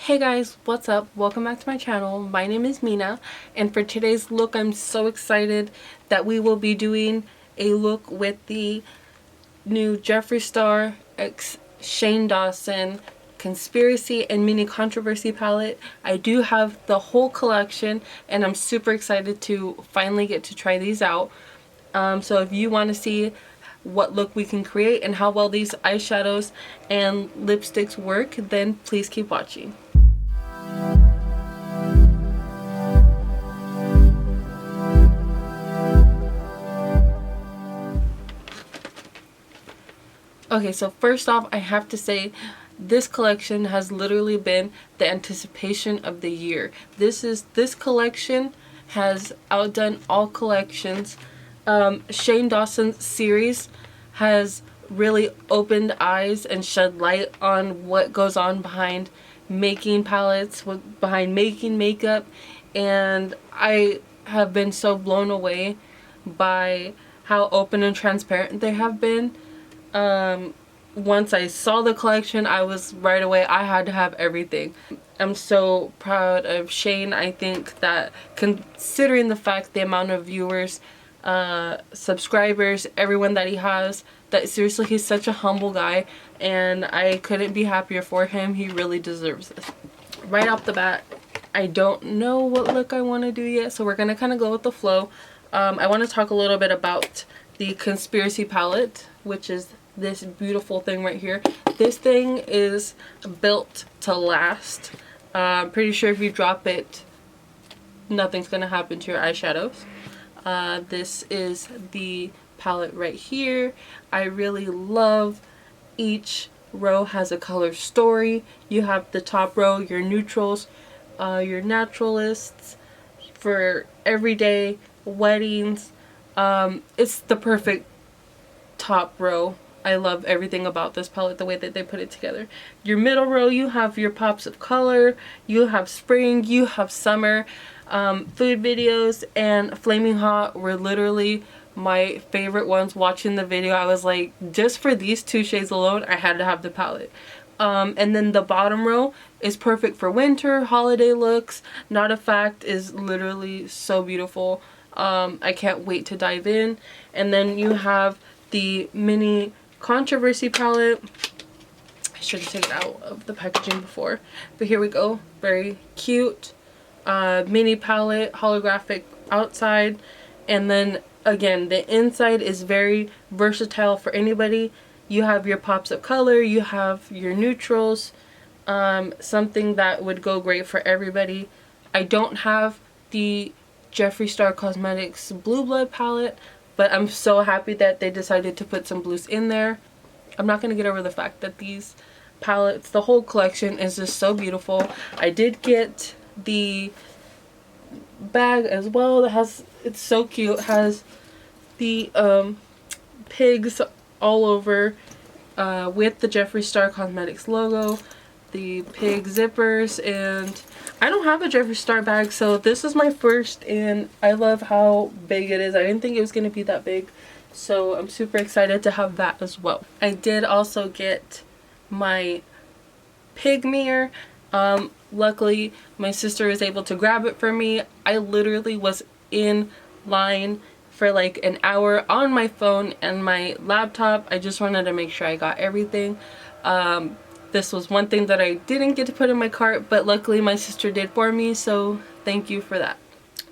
Hey guys, what's up? Welcome back to my channel. My name is Mina, and for today's look I'm so excited that we will be doing a look with the new Jeffree Star x Shane Dawson conspiracy and mini controversy palette. I do have the whole collection and I'm super excited to finally get to try these out. So if you want to see what look we can create and how well these eyeshadows and lipsticks work, then please keep watching. Okay, so first off, I have to say this collection has literally been the anticipation of the year. This collection has outdone all collections. Shane Dawson's series has really opened eyes and shed light on what goes on behind making palettes, behind making makeup, and I have been so blown away by how open and transparent they have been. Once I saw the collection, I was right away, I had to have everything. I'm so proud of Shane. I think that considering the fact, the amount of viewers, subscribers, everyone that he has, that seriously he's such a humble guy and I couldn't be happier for him. He really deserves this. Right off the bat, I don't know what look I want to do yet, so we're gonna kind of go with the flow. I want to talk a little bit about the conspiracy palette, which is this beautiful thing right here. This thing is built to last. I'm pretty sure if you drop it, nothing's gonna happen to your eyeshadows. This is the palette right here. I really love each row has a color story. You have the top row, your neutrals, your naturalists for everyday weddings. It's the perfect top row. I love everything about this palette, the way that they put it together. Your middle row, you have your pops of color, you have spring, you have summer. Food videos and Flaming Hot were literally my favorite ones. Watching the video, I was like, just for these two shades alone, I had to have the palette. And then the bottom row is perfect for winter, holiday looks. Not a Fact is literally so beautiful. I can't wait to dive in. And then you have the mini controversy palette. I should have taken it out of the packaging before, but here we go. Very cute mini palette, holographic outside, and then again the inside is very versatile for anybody. You have your pops of color, you have your neutrals, something that would go great for everybody. I don't have the Jeffree Star Cosmetics Blue Blood palette, but I'm so happy that they decided to put some blues in there. I'm not going to get over the fact that these palettes, the whole collection is just so beautiful. I did get the bag as well that has, it's so cute, it has the pigs all over with the Jeffree Star Cosmetics logo, the pig zippers, and I don't have a Jeffree Star bag, so this is my first and I love how big it is. I didn't think it was going to be that big, so I'm super excited to have that as well. I did also get my pig mirror. Luckily my sister was able to grab it for me. I literally was in line for like an hour on my phone and my laptop. I just wanted to make sure I got everything. This was one thing that I didn't get to put in my cart, but luckily my sister did for me, so thank you for that.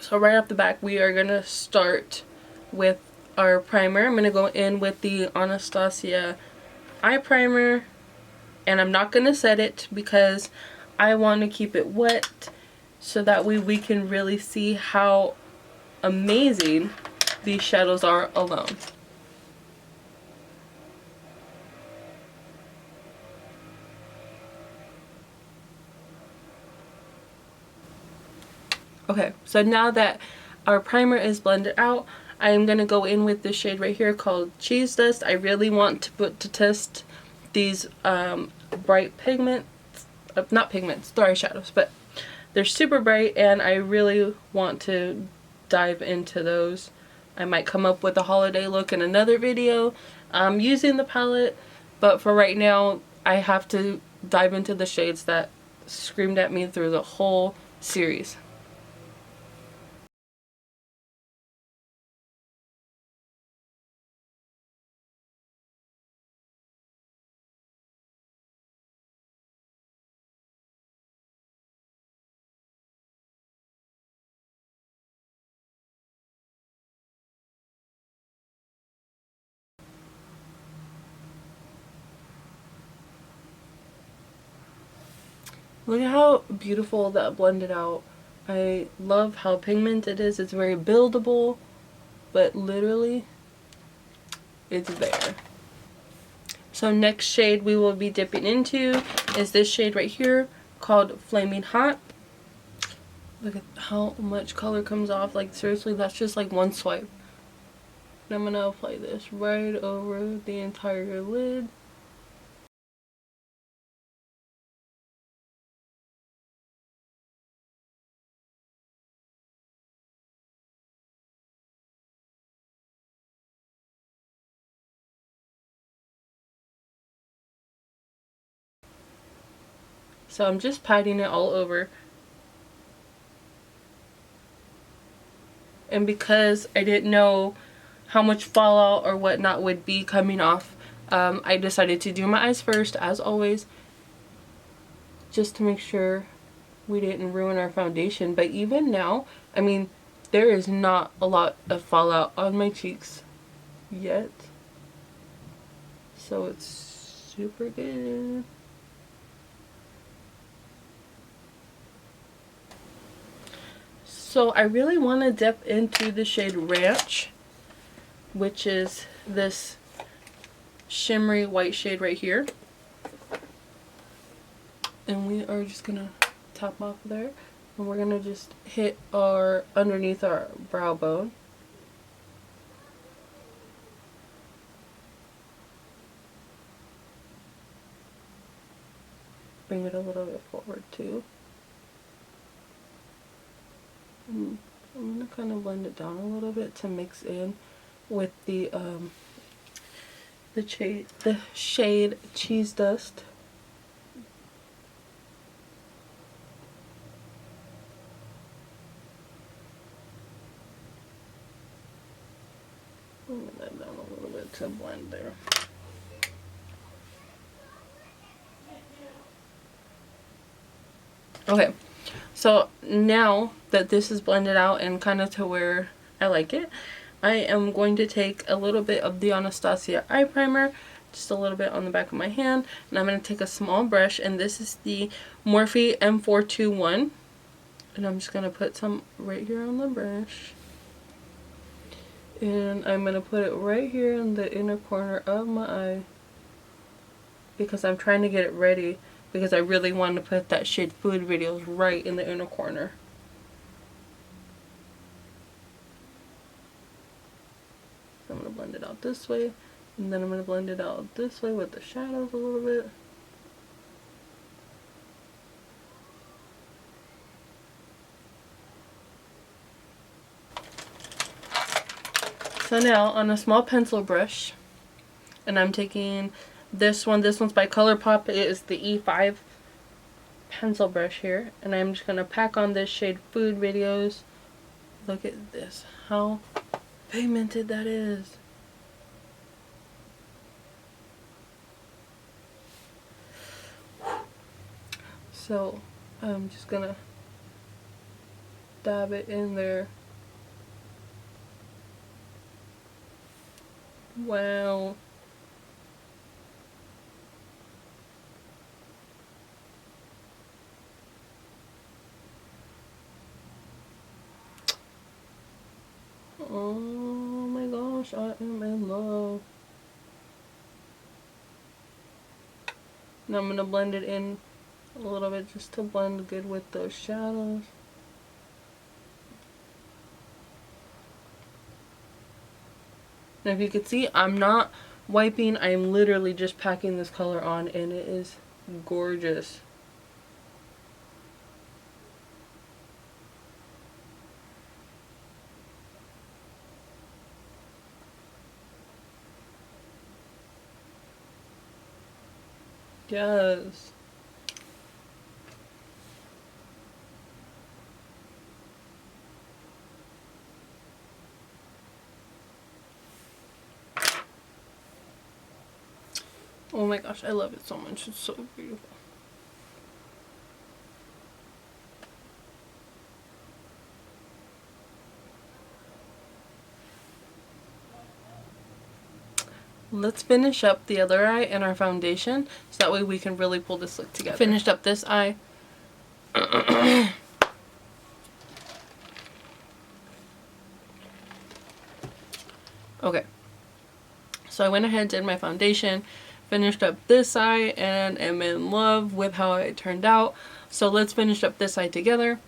So right off the back, we are gonna start with our primer. I'm gonna go in with the Anastasia eye primer, and I'm not gonna set it because I want to keep it wet so that way we can really see how amazing these shadows are alone. Okay, so now that our primer is blended out, I am going to go in with this shade right here called Cheese Dust. I really want to test these bright pigments, not pigments, they're eyeshadows, but they're super bright and I really want to dive into those. I might come up with a holiday look in another video using the palette, but for right now I have to dive into the shades that screamed at me through the whole series. Look at how beautiful that blended out. I love how pigmented it is. It's very buildable, but literally, it's there. So next shade we will be dipping into is this shade right here called Flaming Hot. Look at how much color comes off. Like, seriously, that's just like one swipe. And I'm gonna apply this right over the entire lid. So I'm just patting it all over. And because I didn't know how much fallout or whatnot would be coming off, I decided to do my eyes first, as always, just to make sure we didn't ruin our foundation. But even now, I mean, there is not a lot of fallout on my cheeks yet. So it's super good. So I really want to dip into the shade Ranch, which is this shimmery white shade right here. And we are just gonna tap off there, and we're gonna just hit our underneath our brow bone. Bring it a little bit forward too. And I'm gonna kind of blend it down a little bit to mix in with the shade Cheese Dust. Bring that down a little bit to blend there. Okay, so now that this is blended out and kind of to where I like it, I am going to take a little bit of the Anastasia eye primer, just a little bit on the back of my hand, and I'm going to take a small brush, and this is the Morphe M421, and I'm just going to put some right here on the brush, and I'm going to put it right here in the inner corner of my eye, because I'm trying to get it ready, because I really want to put that shade Food Videos right in the inner corner. So I'm going to blend it out this way, and then I'm going to blend it out this way with the shadows a little bit. So now on a small pencil brush, and I'm taking this one's by ColourPop. It is the E5 pencil brush here, and I'm just going to pack on this shade Food Videos. Look at this, how pigmented that is. So I'm just gonna dab it in there. Wow. Oh my gosh, I am in love. Now I'm going to blend it in a little bit just to blend good with those shadows. And if you can see, I'm not wiping, I'm literally just packing this color on, and it is gorgeous. Yes. Oh my gosh, I love it so much. It's so beautiful. Let's finish up the other eye and our foundation, so that way we can really pull this look together. Finished up this eye. Okay, so I went ahead and did my foundation, finished up this eye, and am in love with how it turned out. So let's finish up this eye together.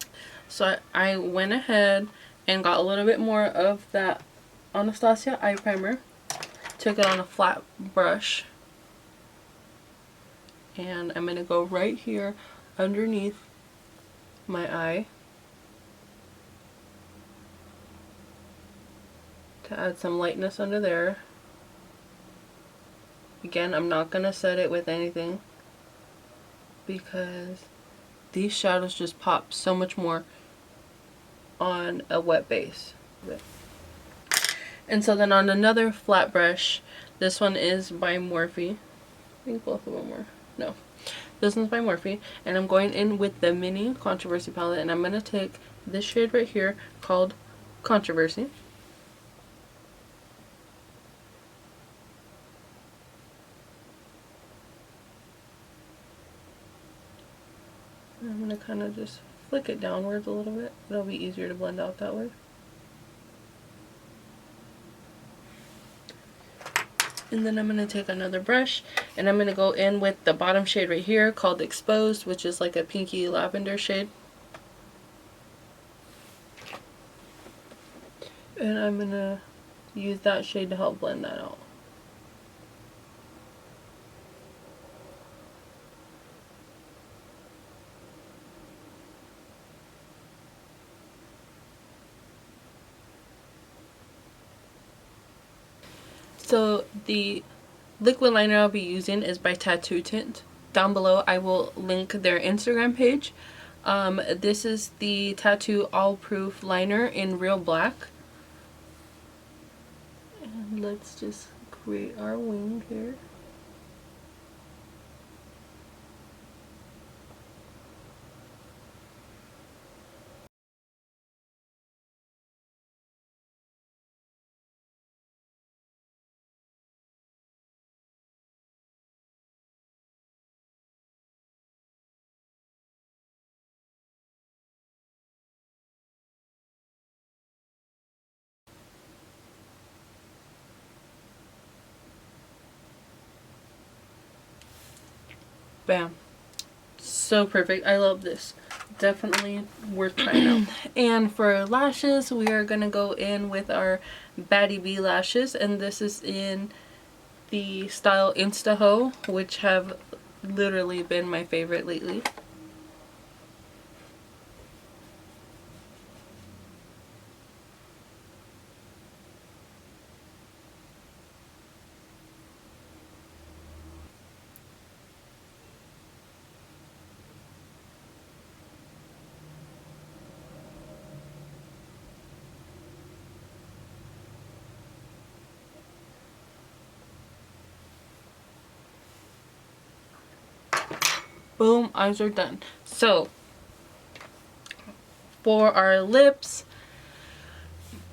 So I went ahead and got a little bit more of that Anastasia eye primer, took it on a flat brush, and I'm going to go right here underneath my eye to add some lightness under there. Again, I'm not going to set it with anything because these shadows just pop so much more on a wet base. And so then on another flat brush, this one is by Morphe. I think both of them were. No. This one's by Morphe. And I'm going in with the mini Controversy palette. And I'm going to take this shade right here called Controversy. And I'm going to kind of just flick it downwards a little bit. It'll be easier to blend out that way. And then I'm going to take another brush and I'm going to go in with the bottom shade right here called Exposed, which is like a pinky lavender shade. And I'm going to use that shade to help blend that out. So the liquid liner I'll be using is by TINT. Down below I will link their Instagram page. This is the Tattoo All Proof liner in Real Black. And let's just create our wing here. Bam. So perfect. I love this. Definitely worth trying out. And for lashes, we are going to go in with our Baddie B lashes. And this is in the style Instaho, which have literally been my favorite lately. Boom, eyes are done. So for our lips,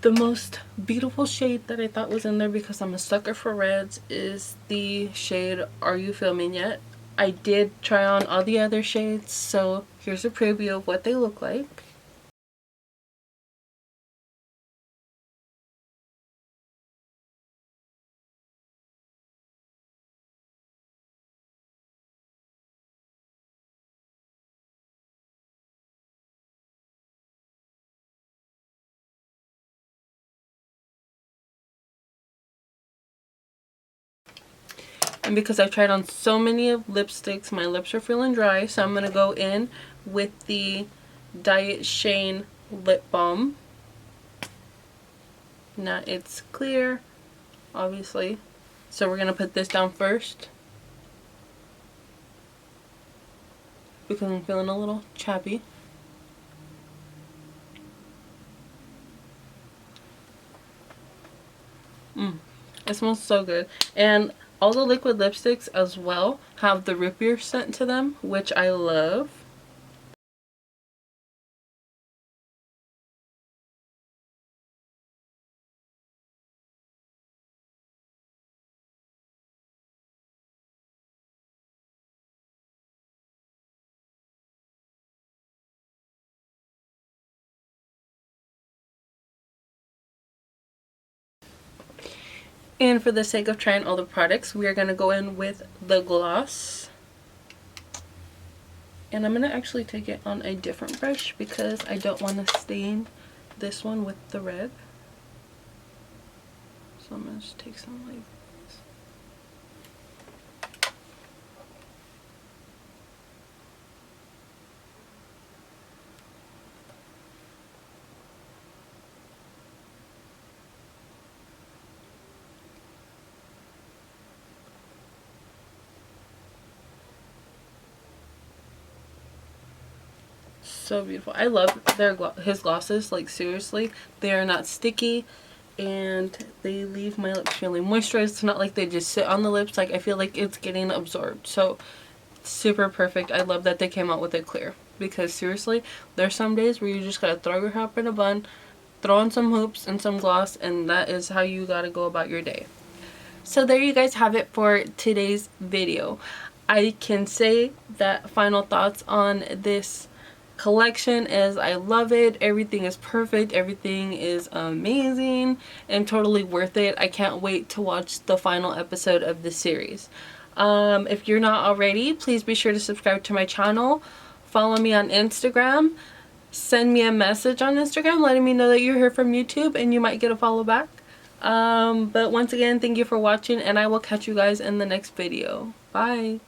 the most beautiful shade that I thought was in there, because I'm a sucker for reds, is the shade Are You Filming Yet? I did try on all the other shades, so here's a preview of what they look like. And because I've tried on so many of lipsticks, my lips are feeling dry, so I'm going to go in with the Diet Shane Lip Balm. Now it's clear, obviously, so we're going to put this down first because I'm feeling a little chappy. It smells so good. And All the liquid lipsticks as well have the root beer scent to them, which I love. And for the sake of trying all the products, we are going to go in with the gloss. And I'm going to actually take it on a different brush because I don't want to stain this one with the red. So I'm going to just take some like this. So beautiful. I love his glosses. Like, seriously, they are not sticky and they leave my lips feeling moisturized. It's not like they just sit on the lips. Like, I feel like it's getting absorbed. So super perfect. I love that they came out with it clear, because seriously, there's some days where you just gotta throw your hair up in a bun, throw on some hoops and some gloss, and that is how you gotta go about your day. So there you guys have it for today's video. I can say that final thoughts on this collection is I love it. Everything is perfect. Everything is amazing and totally worth it. I can't wait to watch the final episode of the series. If you're not already, please be sure to subscribe to my channel. Follow me on Instagram. Send me a message on Instagram letting me know that you're here from YouTube and you might get a follow back. But once again, thank you for watching, and I will catch you guys in the next video. Bye.